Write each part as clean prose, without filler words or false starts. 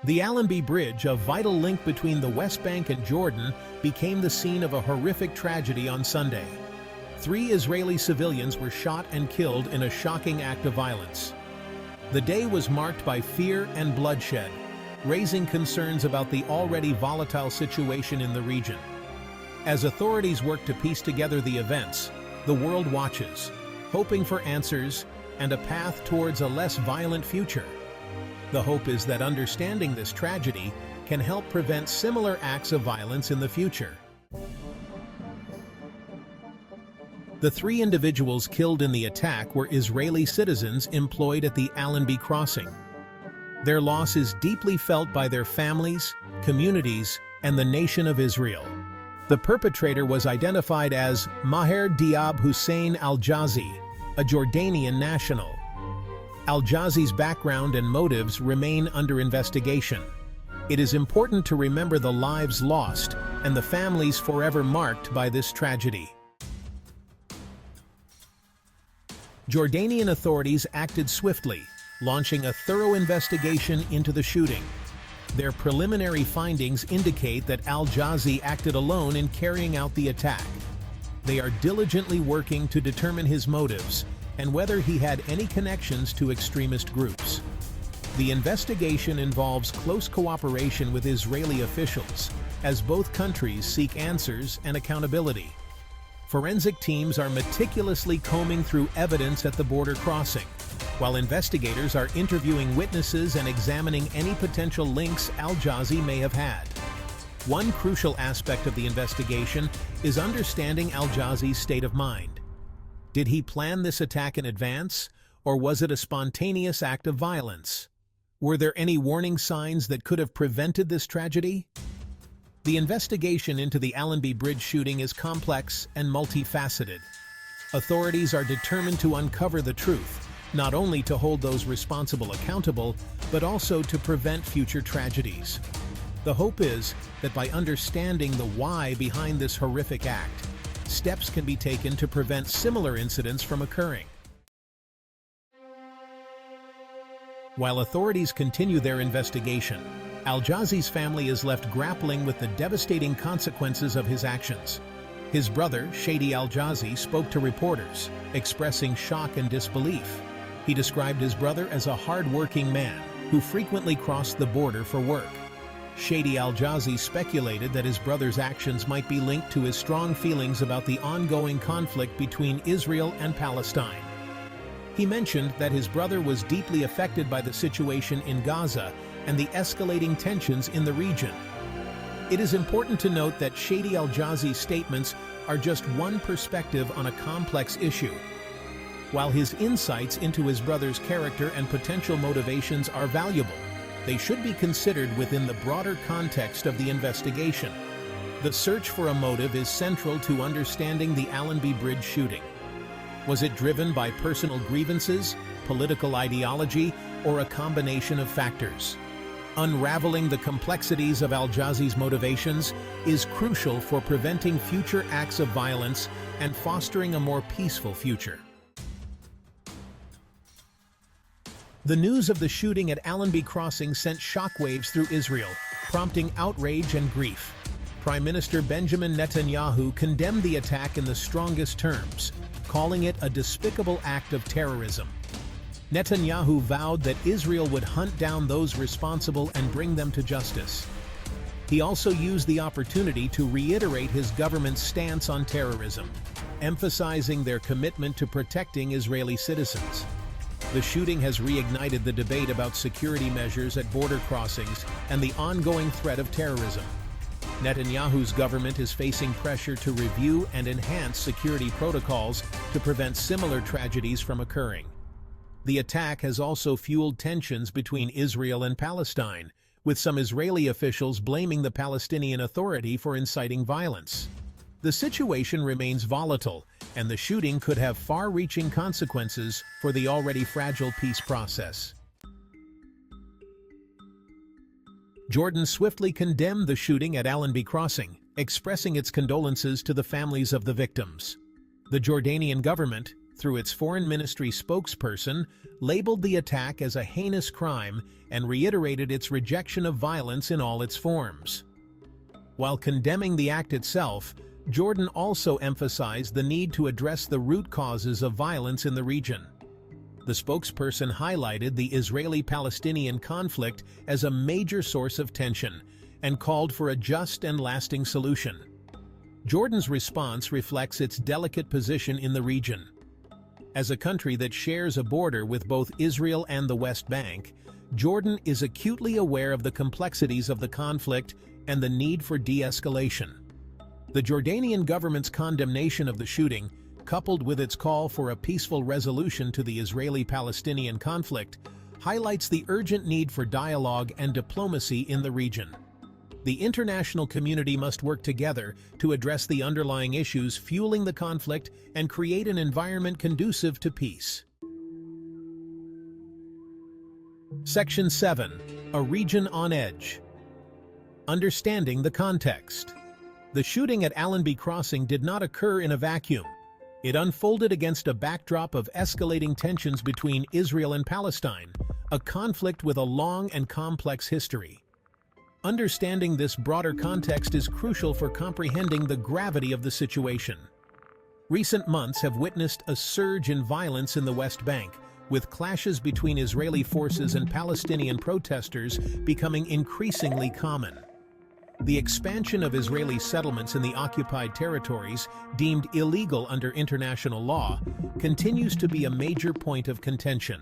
The Allenby Bridge, a vital link between the West Bank and Jordan, became the scene of a horrific tragedy on Sunday. 3 Israeli civilians were shot and killed in a shocking act of violence. The day was marked by fear and bloodshed, raising concerns about the already volatile situation in the region. As authorities work to piece together the events, the world watches, hoping for answers and a path towards a less violent future. The hope is that understanding this tragedy can help prevent similar acts of violence in the future. The 3 individuals killed in the attack were Israeli citizens employed at the Allenby Crossing. Their loss is deeply felt by their families, communities, and the nation of Israel. The perpetrator was identified as Maher Diab Hussein Al-Jazi, a Jordanian national. Al-Jazi's background and motives remain under investigation. It is important to remember the lives lost and the families forever marked by this tragedy. Jordanian authorities acted swiftly, launching a thorough investigation into the shooting. Their preliminary findings indicate that Al-Jazi acted alone in carrying out the attack. They are diligently working to determine his motives and whether he had any connections to extremist groups. The investigation involves close cooperation with Israeli officials, as both countries seek answers and accountability. Forensic teams are meticulously combing through evidence at the border crossing, while investigators are interviewing witnesses and examining any potential links Al-Jazi may have had. One crucial aspect of the investigation is understanding Al-Jazi's state of mind. Did he plan this attack in advance, or was it a spontaneous act of violence? Were there any warning signs that could have prevented this tragedy? The investigation into the Allenby Bridge shooting is complex and multifaceted. Authorities are determined to uncover the truth, not only to hold those responsible accountable, but also to prevent future tragedies. The hope is that by understanding the why behind this horrific act, steps can be taken to prevent similar incidents from occurring. While authorities continue their investigation, Al-Jazi's family is left grappling with the devastating consequences of his actions. His brother, Shadi Al-Jazi, spoke to reporters, expressing shock and disbelief. He described his brother as a hard-working man who frequently crossed the border for work. Shadi Al-Jazi speculated that his brother's actions might be linked to his strong feelings about the ongoing conflict between Israel and Palestine. He mentioned that his brother was deeply affected by the situation in Gaza and the escalating tensions in the region. It is important to note that Shadi Al-Jazi's statements are just one perspective on a complex issue. While his insights into his brother's character and potential motivations are valuable, they should be considered within the broader context of the investigation. The search for a motive is central to understanding the Allenby Bridge shooting. Was it driven by personal grievances, political ideology, or a combination of factors? Unraveling the complexities of Al-Jazi's motivations is crucial for preventing future acts of violence and fostering a more peaceful future. The news of the shooting at Allenby Crossing sent shockwaves through Israel, prompting outrage and grief. Prime Minister Benjamin Netanyahu condemned the attack in the strongest terms, calling it a despicable act of terrorism. Netanyahu vowed that Israel would hunt down those responsible and bring them to justice. He also used the opportunity to reiterate his government's stance on terrorism, emphasizing their commitment to protecting Israeli citizens. The shooting has reignited the debate about security measures at border crossings and the ongoing threat of terrorism. Netanyahu's government is facing pressure to review and enhance security protocols to prevent similar tragedies from occurring. The attack has also fueled tensions between Israel and Palestine, with some Israeli officials blaming the Palestinian Authority for inciting violence. The situation remains volatile, and the shooting could have far-reaching consequences for the already fragile peace process. Jordan swiftly condemned the shooting at Allenby Crossing, expressing its condolences to the families of the victims. The Jordanian government, through its foreign ministry spokesperson, labeled the attack as a heinous crime and reiterated its rejection of violence in all its forms. While condemning the act itself, Jordan also emphasized the need to address the root causes of violence in the region. The spokesperson highlighted the Israeli-Palestinian conflict as a major source of tension and called for a just and lasting solution. Jordan's response reflects its delicate position in the region. As a country that shares a border with both Israel and the West Bank, Jordan is acutely aware of the complexities of the conflict and the need for de-escalation. The Jordanian government's condemnation of the shooting, coupled with its call for a peaceful resolution to the Israeli-Palestinian conflict, highlights the urgent need for dialogue and diplomacy in the region. The international community must work together to address the underlying issues fueling the conflict and create an environment conducive to peace. Section 7. A region on edge. Understanding the context. The shooting at Allenby Crossing did not occur in a vacuum. It unfolded against a backdrop of escalating tensions between Israel and Palestine, a conflict with a long and complex history. Understanding this broader context is crucial for comprehending the gravity of the situation. Recent months have witnessed a surge in violence in the West Bank, with clashes between Israeli forces and Palestinian protesters becoming increasingly common. The expansion of Israeli settlements in the occupied territories, deemed illegal under international law, continues to be a major point of contention.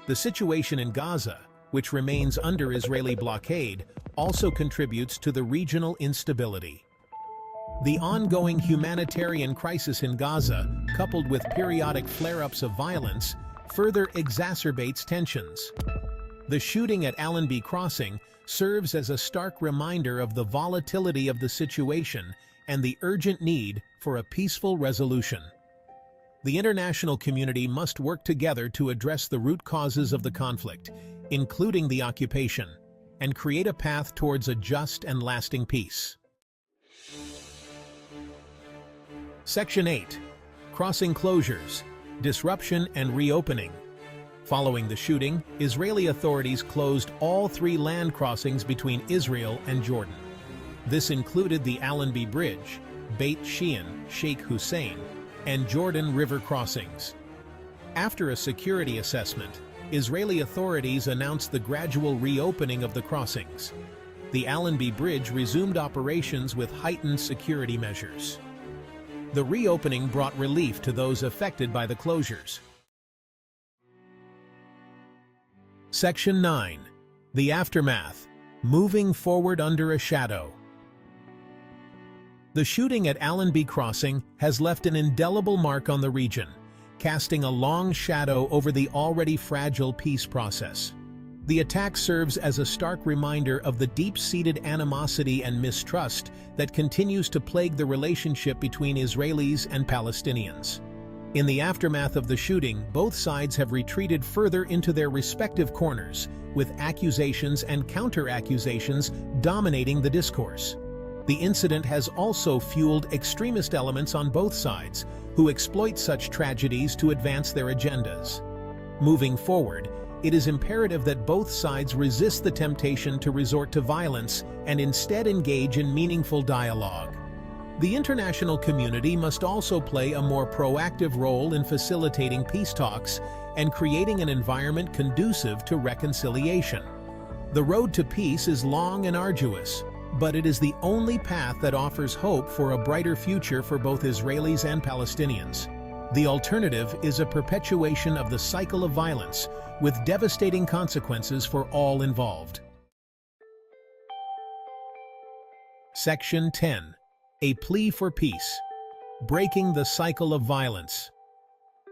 The situation in Gaza, which remains under Israeli blockade, also contributes to the regional instability. The ongoing humanitarian crisis in Gaza, coupled with periodic flare-ups of violence, further exacerbates tensions. The shooting at Allenby Crossing serves as a stark reminder of the volatility of the situation and the urgent need for a peaceful resolution. The international community must work together to address the root causes of the conflict, including the occupation, and create a path towards a just and lasting peace. Section 8. Crossing closures, disruption and reopening. Following the shooting, Israeli authorities closed all 3 land crossings between Israel and Jordan. This included the Allenby Bridge, Beit Shean, Sheikh Hussein, and Jordan River crossings. After a security assessment, Israeli authorities announced the gradual reopening of the crossings. The Allenby Bridge resumed operations with heightened security measures. The reopening brought relief to those affected by the closures. Section 9. The aftermath. Moving forward under a shadow. The shooting at Allenby Crossing has left an indelible mark on the region, casting a long shadow over the already fragile peace process. The attack serves as a stark reminder of the deep-seated animosity and mistrust that continues to plague the relationship between Israelis and Palestinians. In the aftermath of the shooting, both sides have retreated further into their respective corners, with accusations and counter-accusations dominating the discourse. The incident has also fueled extremist elements on both sides, who exploit such tragedies to advance their agendas. Moving forward, it is imperative that both sides resist the temptation to resort to violence and instead engage in meaningful dialogue. The international community must also play a more proactive role in facilitating peace talks and creating an environment conducive to reconciliation. The road to peace is long and arduous, but it is the only path that offers hope for a brighter future for both Israelis and Palestinians. The alternative is a perpetuation of the cycle of violence, with devastating consequences for all involved. Section 10. A plea for peace. Breaking the cycle of violence.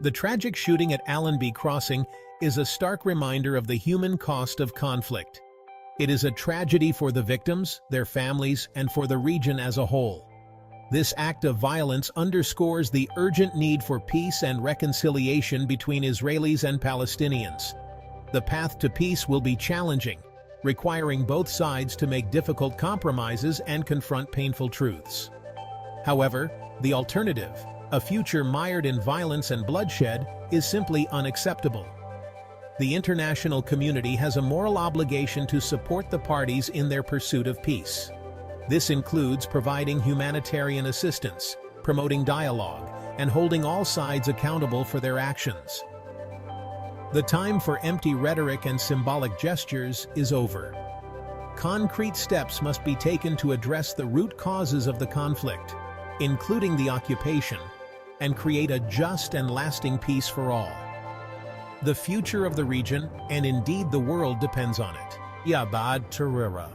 The tragic shooting at Allenby Crossing is a stark reminder of the human cost of conflict. It is a tragedy for the victims, their families, and for the region as a whole. This act of violence underscores the urgent need for peace and reconciliation between Israelis and Palestinians. The path to peace will be challenging, requiring both sides to make difficult compromises and confront painful truths. However, the alternative, A future mired in violence and bloodshed is simply unacceptable. The international community has a moral obligation to support the parties in their pursuit of peace. This includes providing humanitarian assistance, promoting dialogue, and holding all sides accountable for their actions. The time for empty rhetoric and symbolic gestures is over. Concrete steps must be taken to address the root causes of the conflict, including the occupation, and create a just and lasting peace for all. The future of the region, and indeed the world, depends on it. Yabad Tarira.